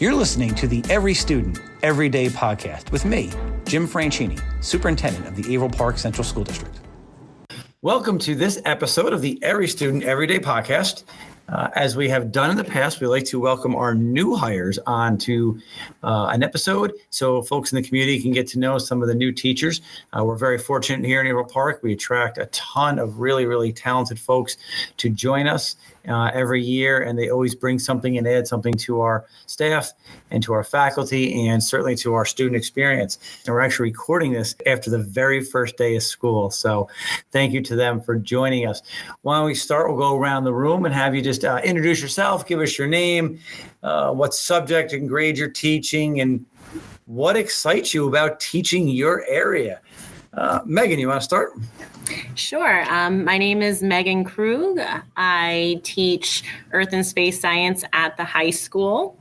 You're listening to the Every Student, Every Day podcast with me, Jim Franchini, Superintendent of the Averill Park Central School District. Welcome to this episode of the Every Student, Every Day podcast. As we have done in the past, we like to welcome our new hires onto an episode so folks in the community can get to know some of the new teachers. We're very fortunate here in Averill Park. We attract a ton of really, really talented folks to join us every year, and they always bring something and add something to our staff and to our faculty and certainly to our student experience. And we're actually recording this after the very first day of school. So thank you to them for joining us. Why don't we start? We'll go around the room and have you just introduce yourself, give us your name, what subject and grade you're teaching, and what excites you about teaching your area. Meghan, you want to start? Sure. My name is Meghan Krug. I teach Earth and Space Science at the high school.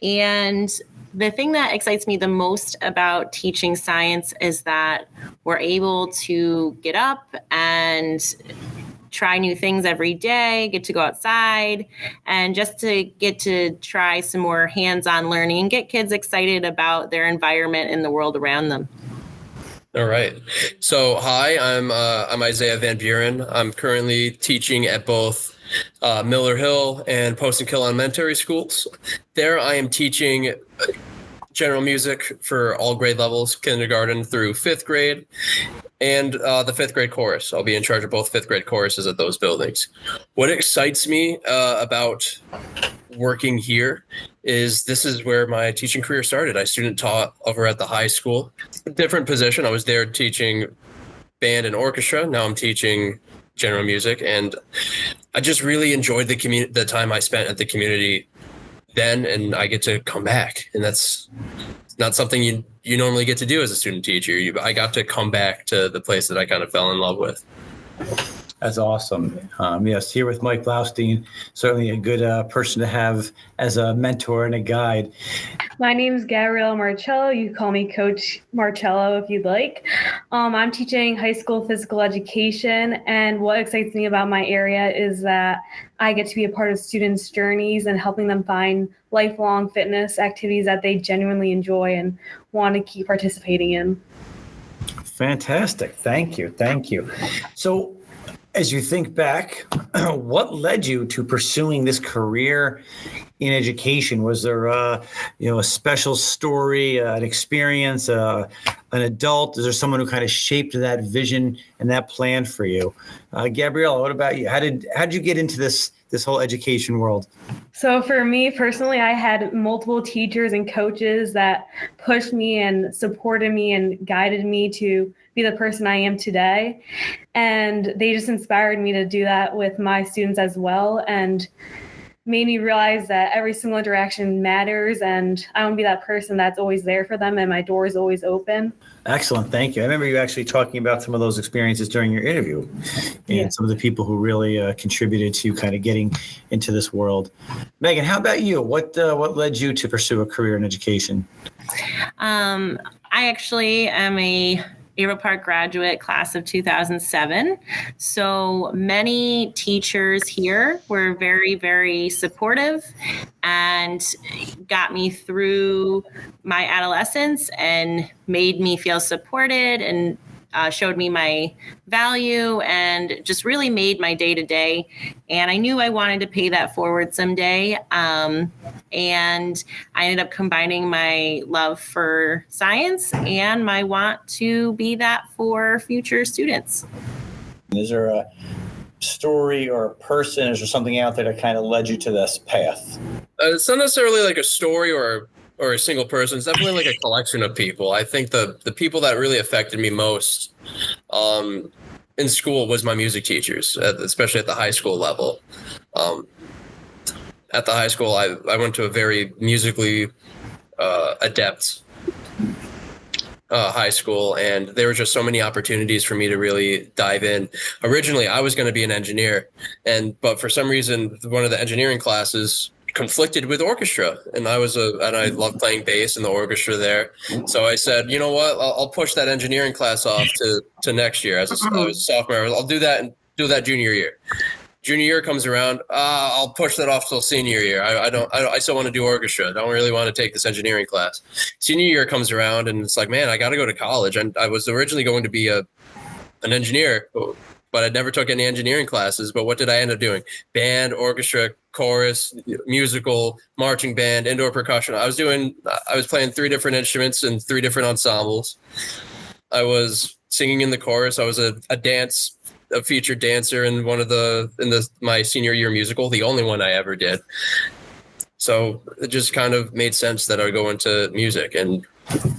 And the thing that excites me the most about teaching science is that we're able to get up and try new things every day, get to go outside, and just to get to try some more hands-on learning and get kids excited about their environment and the world around them. All right. So, hi, I'm Isaiah VanBuren. I'm currently teaching at both Miller Hill and Poestenkill elementary schools. There, I am teaching general music for all grade levels, kindergarten through fifth grade, and the fifth grade chorus. I'll be in charge of both fifth grade choruses at those buildings. What excites me about working here is this is where my teaching career started. I student taught over at the high school, different position. I was there teaching band and orchestra. Now I'm teaching general music, and I just really enjoyed the time I spent at the community then, and I get to come back, and that's not something you normally get to do as a student teacher. I got to come back to the place that I kind of fell in love with. That's awesome. Yes, here with Mike Blaustein, certainly a good person to have as a mentor and a guide. My name is Gabriella Marchello. You can call me Coach Marchello if you'd like. I'm teaching high school physical education, and what excites me about my area is that I get to be a part of students' journeys and helping them find lifelong fitness activities that they genuinely enjoy and want to keep participating in. Fantastic. Thank you. So, as you think back, what led you to pursuing this career in education? Was there a special story, an experience, an adult? Is there someone who kind of shaped that vision and that plan for you? Gabriella, what about you? How did you get into this whole education world? So for me personally, I had multiple teachers and coaches that pushed me and supported me and guided me to be the person I am today. And they just inspired me to do that with my students as well, and made me realize that every single interaction matters, and I want to be that person that's always there for them and my door is always open. Excellent. Thank you. I remember you actually talking about some of those experiences during your interview and some of the people who really contributed to kind of getting into this world. Meghan, how about you? What led you to pursue a career in education? I actually am a Averill Park graduate, class of 2007. So many teachers here were very, very supportive and got me through my adolescence and made me feel supported and showed me my value and just really made my day to day. And I knew I wanted to pay that forward someday. And I ended up combining my love for science and my want to be that for future students. Is there a story or a person? Is there something out there that kind of led you to this path? It's not necessarily like a story or a single person. It's definitely like a collection of people. I think the people that really affected me most in school was my music teachers, especially at the high school level. At the high school, I went to a very musically adept high school, and there were just so many opportunities for me to really dive in. Originally, I was going to be an engineer, but for some reason, one of the engineering classes conflicted with orchestra, and I loved playing bass in the orchestra there. So I said, you know what, I'll push that engineering class off to next year. As I was a sophomore, I'll do that and do that junior year. Junior year comes around, I'll push that off till senior year. I still want to do orchestra. I don't really want to take this engineering class. Senior year comes around, and it's like, man, I got to go to college. And I was originally going to be an engineer, but I never took any engineering classes. But what did I end up doing? Band, orchestra, chorus, musical, marching band, indoor percussion. I was playing 3 different instruments in 3 different ensembles. I was singing in the chorus. I was a featured dancer in my senior year musical, the only one I ever did. So it just kind of made sense that I would go into music. And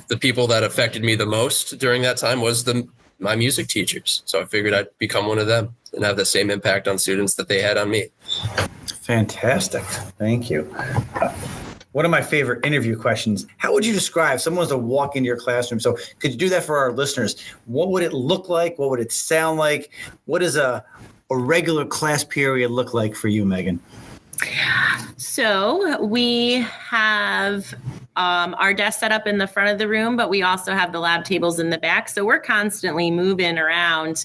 the people that affected me the most during that time was my music teachers. So I figured I'd become one of them and have the same impact on students that they had on me. Fantastic. Thank you. One of my favorite interview questions, how would you describe someone to walk into your classroom? So could you do that for our listeners? What would it look like? What would it sound like? What does a regular class period look like for you, Meghan? So we have our desk set up in the front of the room, but we also have the lab tables in the back. So we're constantly moving around.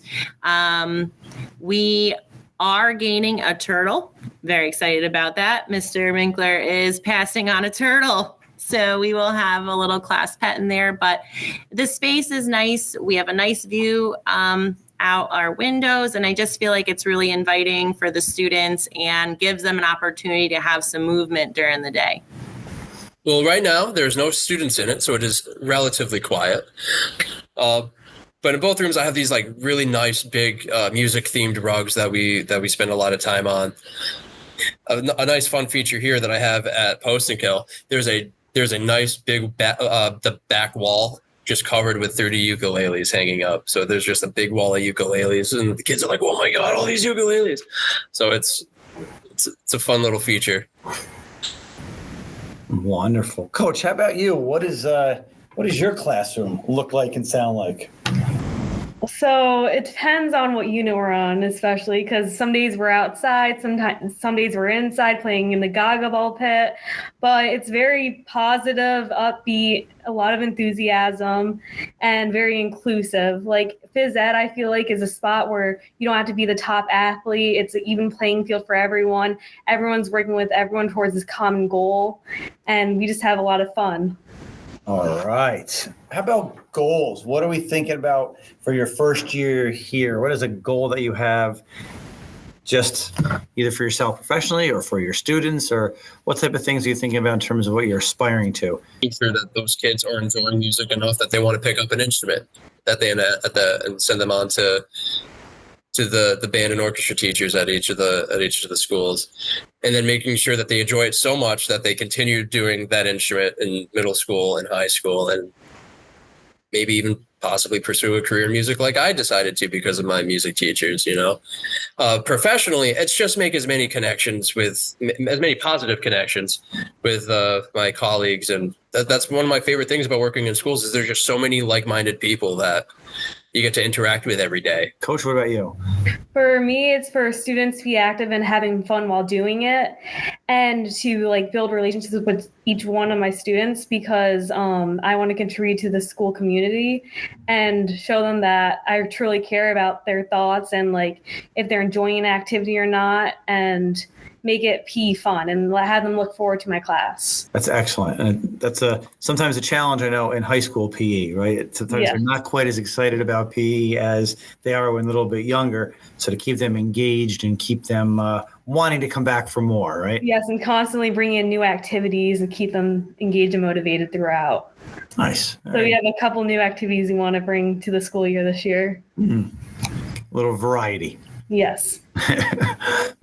We are gaining a turtle. Very excited about that. Mr. Winkler is passing on a turtle. So we will have a little class pet in there, but the space is nice. We have a nice view out our windows, and I just feel like it's really inviting for the students and gives them an opportunity to have some movement during the day. Well, right now there's no students in it, so it is relatively quiet. But in both rooms, I have these like really nice big music themed rugs that we spend a lot of time on. A nice fun feature here that I have at Poestenkill, there's a nice big the back wall just covered with 30 ukuleles hanging up. So there's just a big wall of ukuleles, and the kids are like, "Oh my God, all these ukuleles!" So it's a fun little feature. Wonderful, Coach. How about you? What does your classroom look like and sound like? So it depends on what unit we're on, especially because some days we're outside, some days we're inside playing in the Gaga ball pit, but it's very positive, upbeat, a lot of enthusiasm, and very inclusive. Like phys ed, I feel like, is a spot where you don't have to be the top athlete. It's an even playing field for everyone. Everyone's working with everyone towards this common goal, and we just have a lot of fun. All right. How about goals? What are we thinking about for your first year here? What is a goal that you have just either for yourself professionally or for your students, or what type of things are you thinking about in terms of what you're aspiring to? Make sure that those kids are enjoying music enough that they want to pick up an instrument and send them on to the band and orchestra teachers at each of the schools, and then making sure that they enjoy it so much that they continue doing that instrument in middle school and high school, and maybe even possibly pursue a career in music like I decided to because of my music teachers. Professionally, it's just make as many positive connections with my colleagues, and that's one of my favorite things about working in schools is there's just so many like-minded people that you get to interact with every day. Coach, what about you? For me, it's for students to be active and having fun while doing it, and to build relationships with each one of my students, because I want to contribute to the school community and show them that I truly care about their thoughts and if they're enjoying an activity or not, and make it PE fun and have them look forward to my class. That's excellent. And that's sometimes a challenge, I know, in high school PE, right? Sometimes they're not quite as excited about PE as they are when a little bit younger. So to keep them engaged and keep them wanting to come back for more, right? Yes, and constantly bring in new activities and keep them engaged and motivated throughout. Nice. So we have a couple new activities we want to bring to the school year this year. Mm-hmm. A little variety. Yes.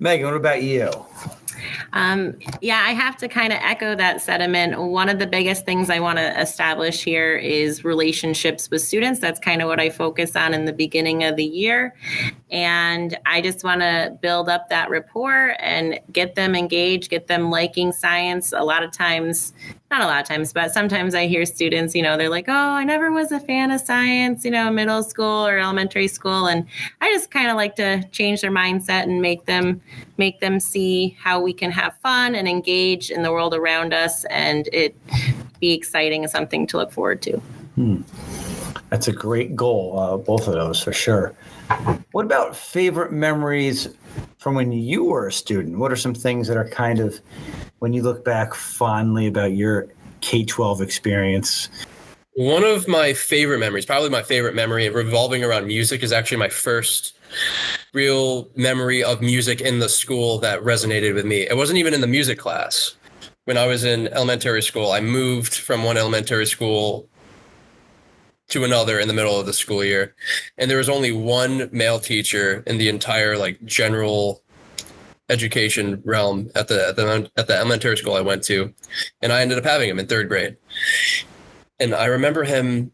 Meghan, what about you? I have to kind of echo that sentiment. One of the biggest things I want to establish here is relationships with students. That's kind of what I focus on in the beginning of the year. And I just want to build up that rapport and get them engaged, get them liking science. Not a lot of times, but sometimes I hear students, they're like, "Oh, I never was a fan of science, middle school or elementary school." And I just kind of like to change their mindset and make them see how we can have fun and engage in the world around us, and it be exciting and something to look forward to. That's a great goal, both of those for sure. What about favorite memories from when you were a student? What are some things that are kind of, when you look back fondly about your K-12 experience? One of my favorite memories, probably my favorite memory revolving around music, is actually my first real memory of music in the school that resonated with me. It wasn't even in the music class. When I was in elementary school, I moved from one elementary school to another in the middle of the school year. And there was only one male teacher in the entire general education realm at the elementary school I went to. And I ended up having him in third grade. And I remember him,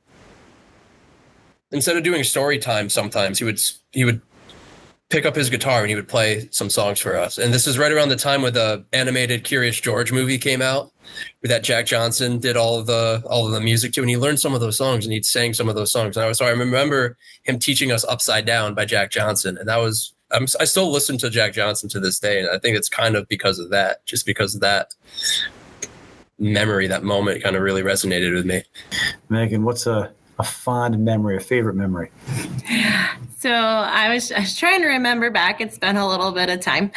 instead of doing story time, sometimes he would pick up his guitar and he would play some songs for us. And this is right around the time when the animated Curious George movie came out, where that Jack Johnson did all of the music to, and he learned some of those songs and he sang some of those songs. And I remember him teaching us Upside Down by Jack Johnson. And I still listen to Jack Johnson to this day. And I think it's kind of because of that, just because of that memory, that moment kind of really resonated with me. Meghan, what's a fond memory, a favorite memory? So I was trying to remember back. It's been a little bit of time,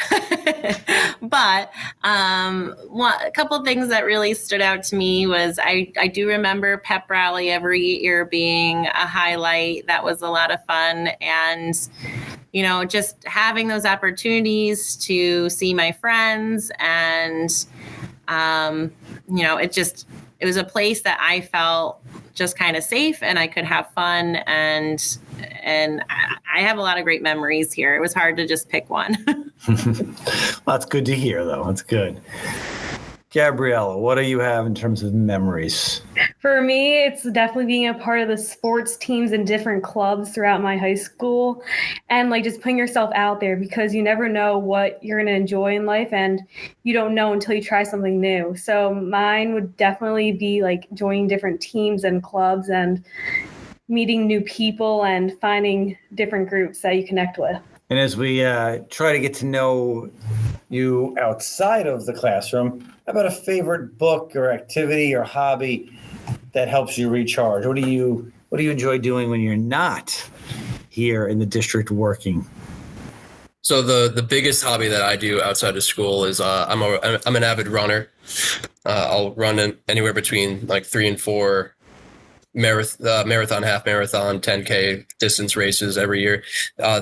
but a couple of things that really stood out to me was I do remember pep rally every year being a highlight. That was a lot of fun. And, just having those opportunities to see my friends and, it was a place that I felt just kind of safe and I could have fun. And I have a lot of great memories here. It was hard to just pick one. Well, that's good to hear, though. That's good. Gabriella, what do you have in terms of memories? For me, it's definitely being a part of the sports teams and different clubs throughout my high school and just putting yourself out there, because you never know what you're going to enjoy in life and you don't know until you try something new. So mine would definitely be joining different teams and clubs and meeting new people and finding different groups that you connect with. And as we try to get to know you outside of the classroom, how about a favorite book or activity or hobby that helps you recharge? What do you enjoy doing when you're not here in the district working? So the biggest hobby that I do outside of school is I'm an avid runner. I'll run anywhere between 3 and 4 marathon, half marathon, 10K distance races every year.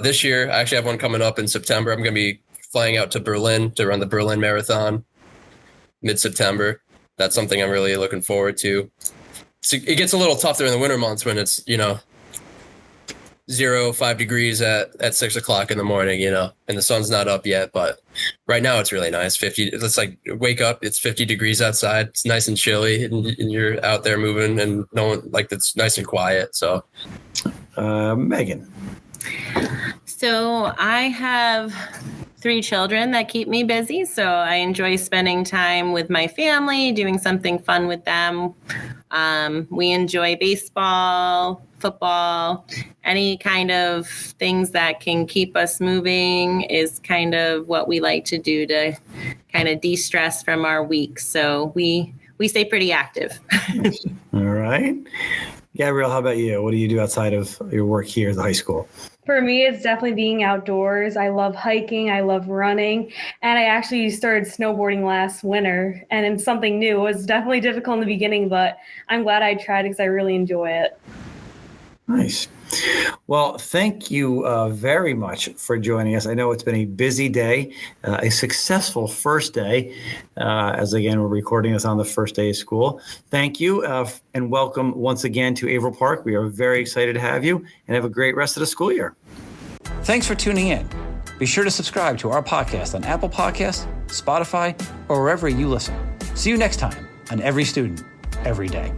This year, I actually have one coming up in September. I'm going to be flying out to Berlin to run the Berlin Marathon mid-September. That's something I'm really looking forward to. It gets a little tough during the winter months when it's, 5 degrees at 6 o'clock in the morning, and the sun's not up yet. But right now it's really nice. It's wake up, it's 50 degrees outside. It's nice and chilly and you're out there moving and no one it's nice and quiet. So, Meghan. So I have 3 children that keep me busy. So I enjoy spending time with my family, doing something fun with them. We enjoy baseball, football, any kind of things that can keep us moving is kind of what we like to do to kind of de-stress from our week. So we stay pretty active. All right. Gabrielle, how about you? What do you do outside of your work here at the high school? For me, it's definitely being outdoors. I love hiking. I love running. And I actually started snowboarding last winter. And it's something new. It was definitely difficult in the beginning, but I'm glad I tried because I really enjoy it. Nice. Well, thank you very much for joining us. I know it's been a busy day, a successful first day, as again, we're recording this on the first day of school. Thank you and welcome once again to Averill Park. We are very excited to have you and have a great rest of the school year. Thanks for tuning in. Be sure to subscribe to our podcast on Apple Podcasts, Spotify, or wherever you listen. See you next time on Every Student, Every Day.